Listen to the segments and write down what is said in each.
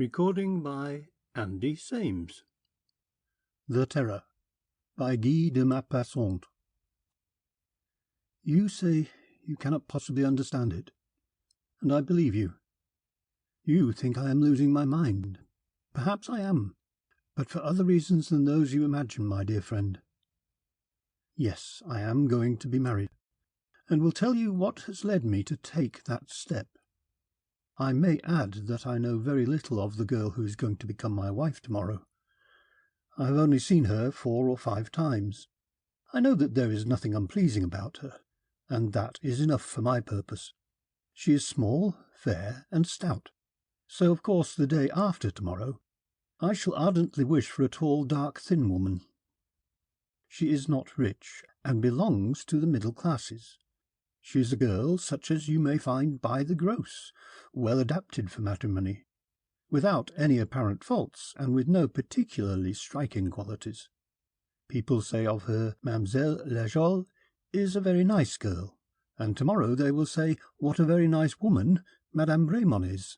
Recording by Andy Sames. The Terror by Guy de Maupassant. You say you cannot possibly understand it, and I believe you. You think I am losing my mind. Perhaps I am, but for other reasons than those you imagine, my dear friend. Yes, I am going to be married, and will tell you what has led me to take that step. I may add that I know very little of the girl who is going to become my wife tomorrow. I have only seen her 4 or 5 times. I know that there is nothing unpleasing about her, and that is enough for my purpose. She is small, fair, and stout, so of course the day after tomorrow I shall ardently wish for a tall, dark, thin woman. She is not rich, and belongs to the middle classes. She is a girl such as you may find by the gross, well adapted for matrimony, without any apparent faults, and with no particularly striking qualities. People say of her, Mademoiselle Lajol is a very nice girl, and tomorrow they will say what a very nice woman Madame Raymond is.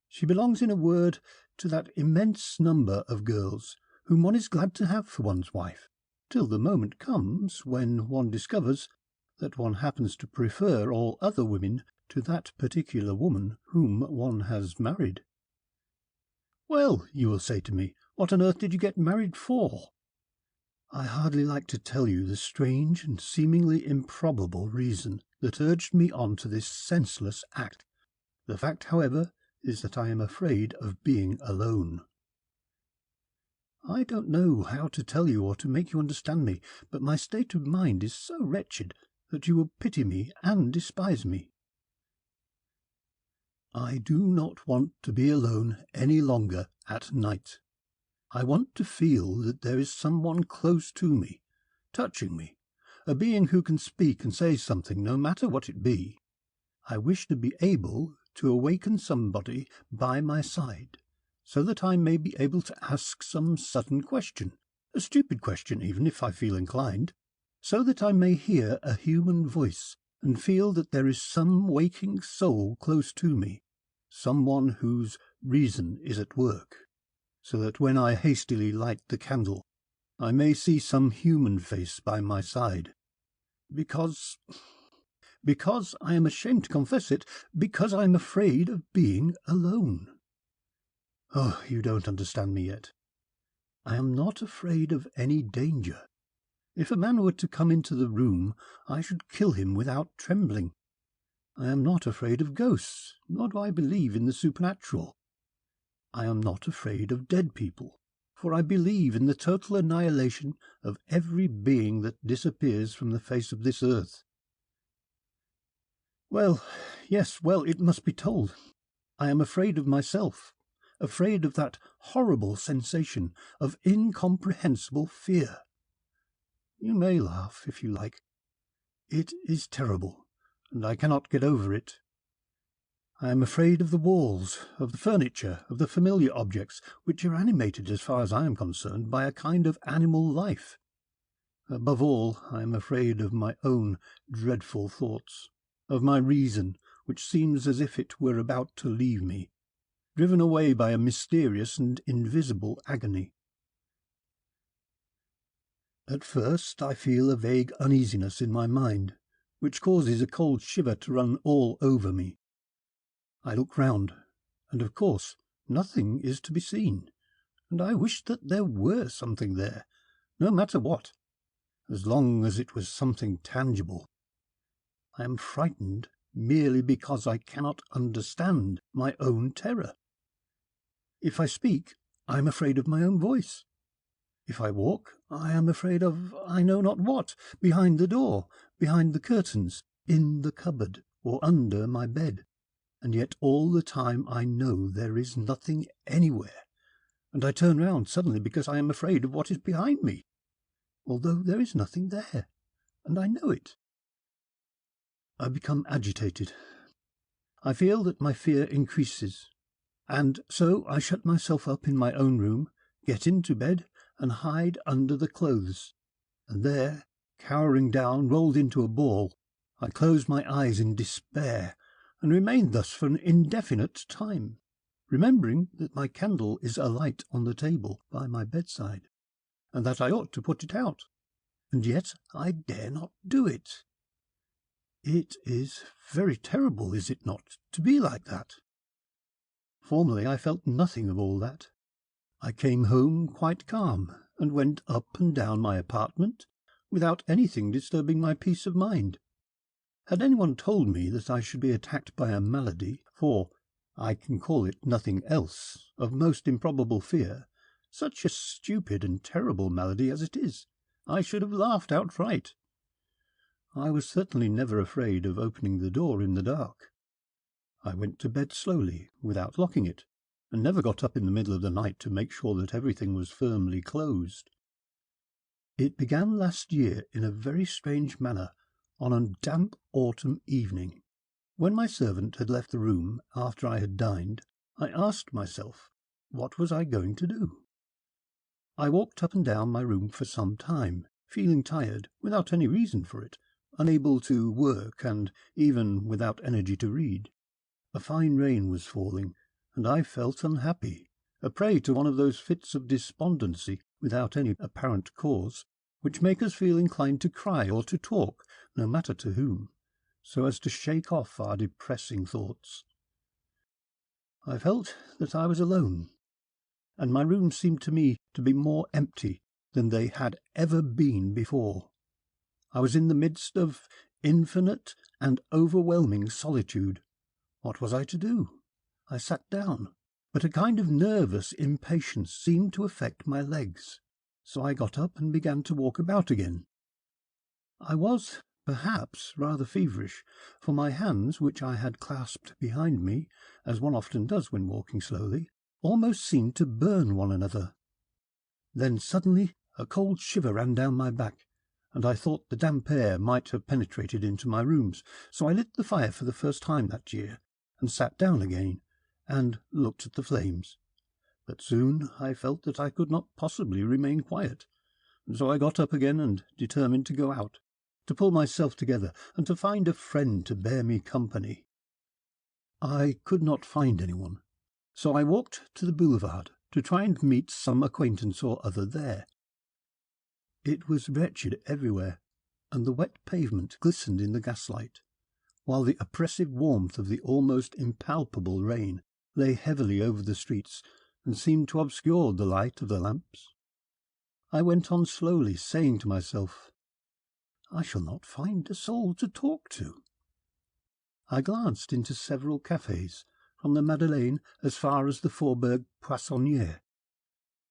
She belongs, in a word, to that immense number of girls whom one is glad to have for one's wife, till the moment comes when one discovers that one happens to prefer all other women to that particular woman whom one has married. Well, you will say to me, what on earth did you get married for? I hardly like to tell you the strange and seemingly improbable reason that urged me on to this senseless act. The fact, however, is that I am afraid of being alone. I don't know how to tell you or to make you understand me, but my state of mind is so wretched that you will pity me and despise me. I do not want to be alone any longer at night. I want to feel that there is someone close to me, touching me, a being who can speak and say something, no matter what it be. I wish to be able to awaken somebody by my side, so that I may be able to ask some sudden question, a stupid question even if I feel inclined, so that I may hear a human voice and feel that there is some waking soul close to me, someone whose reason is at work, so that when I hastily light the candle, I may see some human face by my side. Because I am ashamed to confess it, because I am afraid of being alone. Oh, you don't understand me yet. I am not afraid of any danger. If a man were to come into the room, I should kill him without trembling. I am not afraid of ghosts, nor do I believe in the supernatural. I am not afraid of dead people, for I believe in the total annihilation of every being that disappears from the face of this earth. Well, yes, it must be told. I am afraid of myself, afraid of that horrible sensation of incomprehensible fear. You may laugh, if you like. It is terrible, and I cannot get over it. I am afraid of the walls, of the furniture, of the familiar objects, which are animated, as far as I am concerned, by a kind of animal life. Above all, I am afraid of my own dreadful thoughts, of my reason, which seems as if it were about to leave me, driven away by a mysterious and invisible agony. At first I feel a vague uneasiness in my mind, which causes a cold shiver to run all over me. I look round, and of course nothing is to be seen, and I wish that there were something there, no matter what, as long as it was something tangible. I am frightened merely because I cannot understand my own terror. If I speak, I am afraid of my own voice. If I walk, I am afraid of I know not what, behind the door, behind the curtains, in the cupboard, or under my bed. And yet all the time I know there is nothing anywhere, and I turn round suddenly because I am afraid of what is behind me, although there is nothing there, and I know it. I become agitated. I feel that my fear increases, and so I shut myself up in my own room, get into bed, and hide under the clothes, and there, cowering down, rolled into a ball, I close my eyes in despair, and remain thus for an indefinite time. remembering that my candle is alight on the table by my bedside, and that I ought to put it out, and yet I dare not do it. It is very terrible, is it not, to be like that? Formerly I felt nothing of all that. I came home quite calm, and went up and down my apartment without anything disturbing my peace of mind. Had anyone told me that I should be attacked by a malady, for I can call it nothing else, of most improbable fear, such a stupid and terrible malady as it is, I should have laughed outright. I was certainly never afraid of opening the door in the dark. I went to bed slowly, without locking it, and never got up in the middle of the night to make sure that everything was firmly closed. It began last year in a very strange manner, on a damp autumn evening. When my servant had left the room after I had dined, I asked myself, what was I going to do? I walked up and down my room for some time, feeling tired, without any reason for it, unable to work, and even without energy to read. A fine rain was falling, and I felt unhappy, a prey to one of those fits of despondency, without any apparent cause, which make us feel inclined to cry or to talk, no matter to whom, so as to shake off our depressing thoughts. I felt that I was alone, and my room seemed to me to be more empty than they had ever been before. I was in the midst of infinite and overwhelming solitude. What was I to do? I sat down, but a kind of nervous impatience seemed to affect my legs, so I got up and began to walk about again. I was, perhaps, rather feverish, for my hands, which I had clasped behind me, as one often does when walking slowly, almost seemed to burn one another. Then suddenly a cold shiver ran down my back, and I thought the damp air might have penetrated into my rooms, so I lit the fire for the first time that year, and sat down again, and looked at the flames. But soon I felt that I could not possibly remain quiet, and so I got up again and determined to go out, to pull myself together, and to find a friend to bear me company. I could not find anyone, so I walked to the boulevard to try and meet some acquaintance or other there. It was wretched everywhere, and the wet pavement glistened in the gaslight, while the oppressive warmth of the almost impalpable rain lay heavily over the streets and seemed to obscure the light of the lamps. I went on slowly, saying to myself, I shall not find a soul to talk to. I glanced into several cafes, from the Madeleine as far as the Faubourg Poissonnière,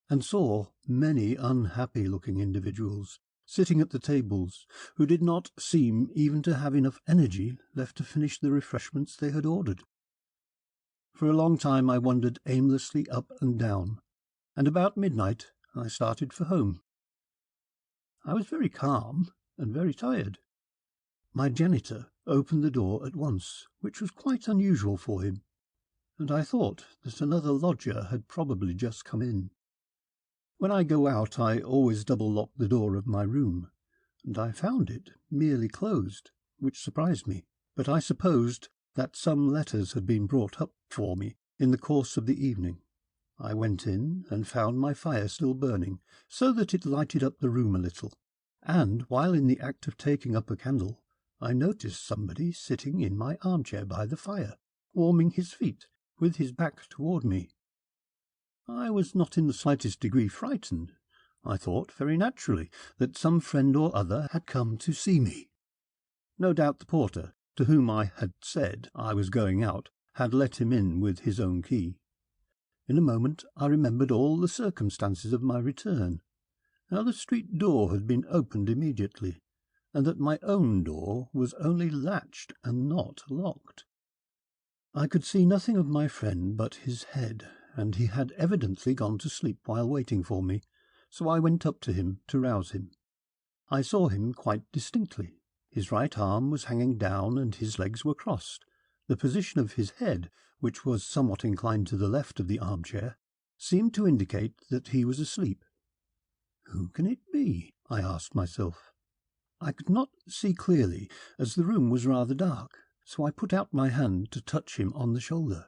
and saw many unhappy-looking individuals sitting at the tables, who did not seem even to have enough energy left to finish the refreshments they had ordered. For a long time I wandered aimlessly up and down, and about midnight I started for home. I was very calm and very tired. My janitor opened the door at once, which was quite unusual for him, and I thought that another lodger had probably just come in. When I go out I always double-lock the door of my room, and I found it merely closed, which surprised me, but I supposed that some letters had been brought up for me in the course of the evening. I went in and found my fire still burning, so that it lighted up the room a little, and while in the act of taking up a candle, I noticed somebody sitting in my armchair by the fire, warming his feet, with his back toward me. I was not in the slightest degree frightened. I thought, very naturally, that some friend or other had come to see me. No doubt the porter, to whom I had said I was going out, had let him in with his own key. In a moment I remembered all the circumstances of my return, how the street door had been opened immediately, and that my own door was only latched and not locked. I could see nothing of my friend but his head, and he had evidently gone to sleep while waiting for me, so I went up to him to rouse him. I saw him quite distinctly. His right arm was hanging down and his legs were crossed. The position of his head, which was somewhat inclined to the left of the armchair, seemed to indicate that he was asleep. Who can it be? I asked myself. I could not see clearly, as the room was rather dark, so I put out my hand to touch him on the shoulder.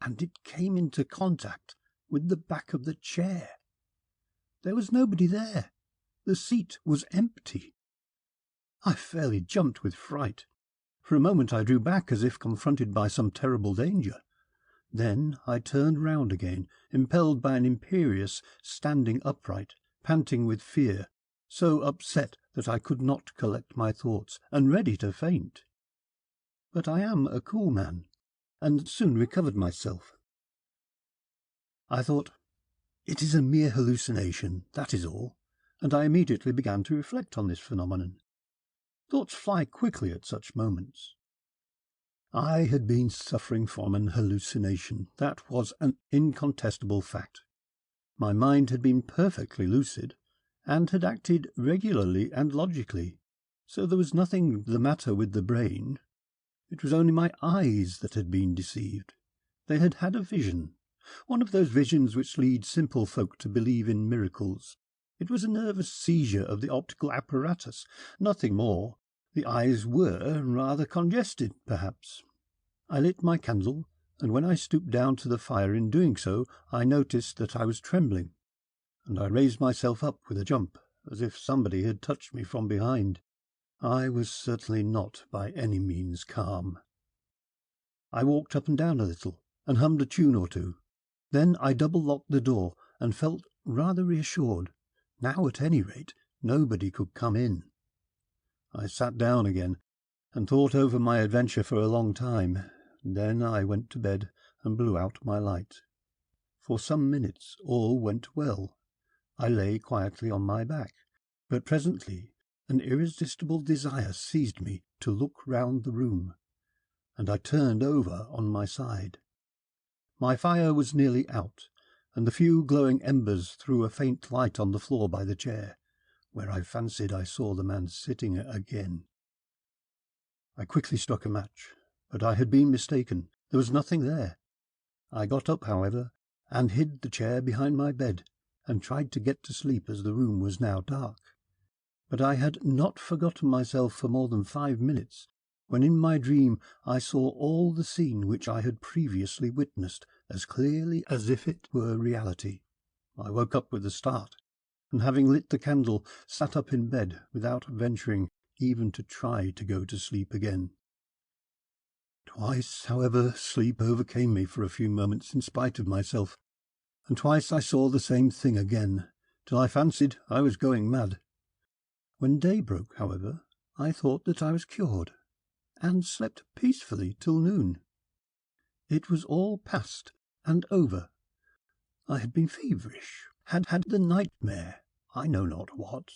and it came into contact with the back of the chair. There was nobody there. The seat was empty. I fairly jumped with fright. For a moment I drew back as if confronted by some terrible danger. Then I turned round again, impelled by an imperious standing upright, panting with fear, so upset that I could not collect my thoughts, and ready to faint. But I am a cool man, and soon recovered myself. I thought, it is a mere hallucination, that is all, and I immediately began to reflect on this phenomenon. Thoughts fly quickly at such moments. I had been suffering from an hallucination. That was an incontestable fact. My mind had been perfectly lucid, and had acted regularly and logically, so there was nothing the matter with the brain. It was only my eyes that had been deceived. They had had a vision, one of those visions which lead simple folk to believe in miracles. It was a nervous seizure of the optical apparatus, nothing more. The eyes were rather congested, perhaps. I lit my candle, and when I stooped down to the fire in doing so, I noticed that I was trembling, and I raised myself up with a jump, as if somebody had touched me from behind. I was certainly not by any means calm. I walked up and down a little, and hummed a tune or two. Then I double-locked the door, and felt rather reassured. Now, at any rate, nobody could come in. I sat down again, and thought over my adventure for a long time. Then I went to bed and blew out my light. For some minutes all went well. I lay quietly on my back, but presently an irresistible desire seized me to look round the room, and I turned over on my side. My fire was nearly out, and the few glowing embers threw a faint light on the floor by the chair, where I fancied I saw the man sitting again. I quickly struck a match, but I had been mistaken. There was nothing there. I got up, however, and hid the chair behind my bed, and tried to get to sleep as the room was now dark. But I had not forgotten myself for more than 5 minutes, when in my dream I saw all the scene which I had previously witnessed as clearly as if it were reality. I woke up with a start, and having lit the candle, sat up in bed without venturing even to try to go to sleep again. Twice, however, sleep overcame me for a few moments in spite of myself, and twice I saw the same thing again, till I fancied I was going mad. When day broke, however, I thought that I was cured, and slept peacefully till noon. It was all past and over. I had been feverish, had had the nightmare, I know not what.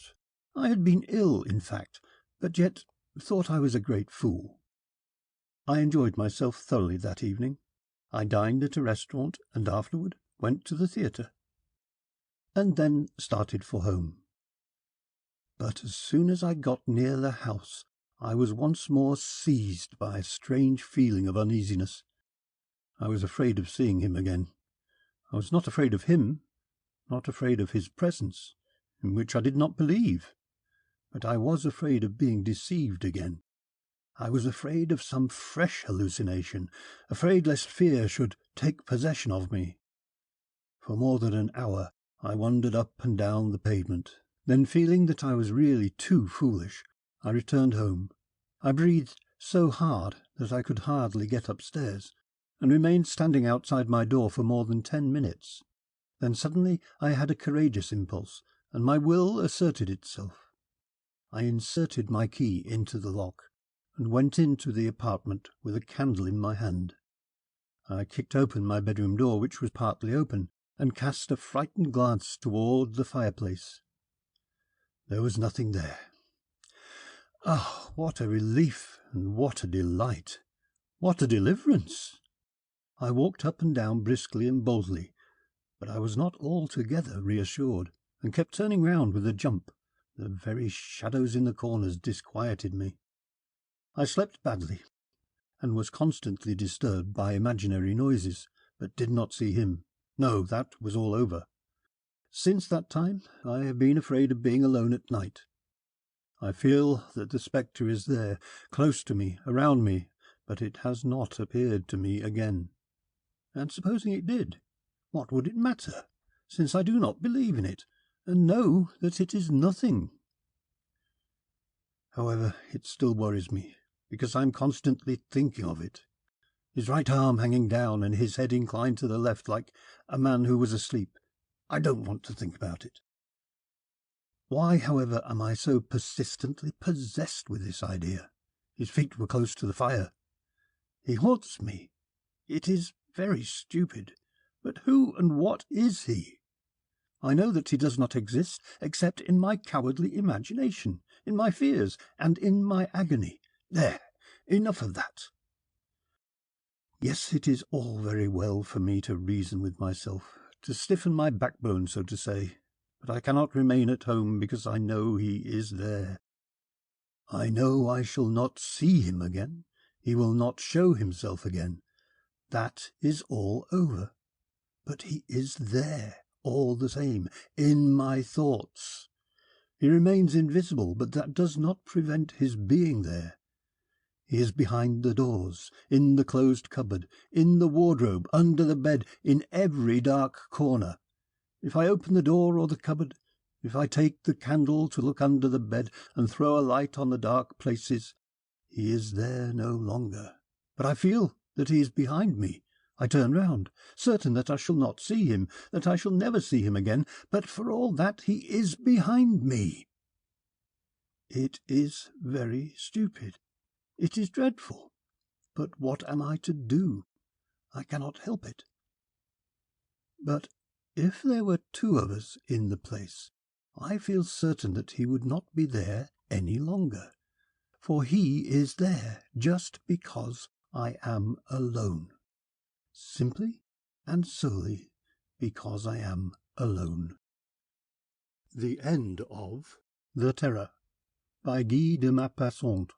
I had been ill, in fact, but yet thought I was a great fool. I enjoyed myself thoroughly that evening. I dined at a restaurant, and afterward went to the theatre, and then started for home. But as soon as I got near the house, I was once more seized by a strange feeling of uneasiness. I was afraid of seeing him again. I was not afraid of him, not afraid of his presence, in which I did not believe, but I was afraid of being deceived again. I was afraid of some fresh hallucination, afraid lest fear should take possession of me. For more than an hour I wandered up and down the pavement. Then, feeling that I was really too foolish, I returned home. I breathed so hard that I could hardly get upstairs, and remained standing outside my door for more than 10 minutes. Then suddenly I had a courageous impulse, and my will asserted itself. I inserted my key into the lock, and went into the apartment with a candle in my hand. I kicked open my bedroom door, which was partly open, and cast a frightened glance toward the fireplace. There was nothing there. Ah, what a relief, and what a delight! What a deliverance! I walked up and down briskly and boldly, but I was not altogether reassured, and kept turning round with a jump. The very shadows in the corners disquieted me. I slept badly, and was constantly disturbed by imaginary noises, but did not see him. No, that was all over. Since that time I have been afraid of being alone at night. I feel that the spectre is there, close to me, around me, but it has not appeared to me again. And supposing it did, what would it matter, since I do not believe in it, and know that it is nothing? However, it still worries me, because I am constantly thinking of it. His right arm hanging down and his head inclined to the left like a man who was asleep. I don't want to think about it. Why, however, am I so persistently possessed with this idea? His feet were close to the fire. He haunts me. It is very stupid. But who and what is he? I know that he does not exist except in my cowardly imagination, in my fears, and in my agony. There, enough of that. Yes, it is all very well for me to reason with myself, to stiffen my backbone, so to say, but I cannot remain at home because I know he is there. I know I shall not see him again. He will not show himself again. That is all over. But he is there, all the same, in my thoughts. He remains invisible, but that does not prevent his being there. He is behind the doors, in the closed cupboard, in the wardrobe, under the bed, in every dark corner. If I open the door or the cupboard, if I take the candle to look under the bed and throw a light on the dark places, he is there no longer. But I feel that he is behind me. I turn round, certain that I shall not see him, that I shall never see him again, but for all that he is behind me. It is very stupid. It is dreadful. But what am I to do? I cannot help it. But if there were two of us in the place, I feel certain that he would not be there any longer. For he is there just because I am alone. Simply and solely because I am alone. The End of The Terror by Guy de Maupassant.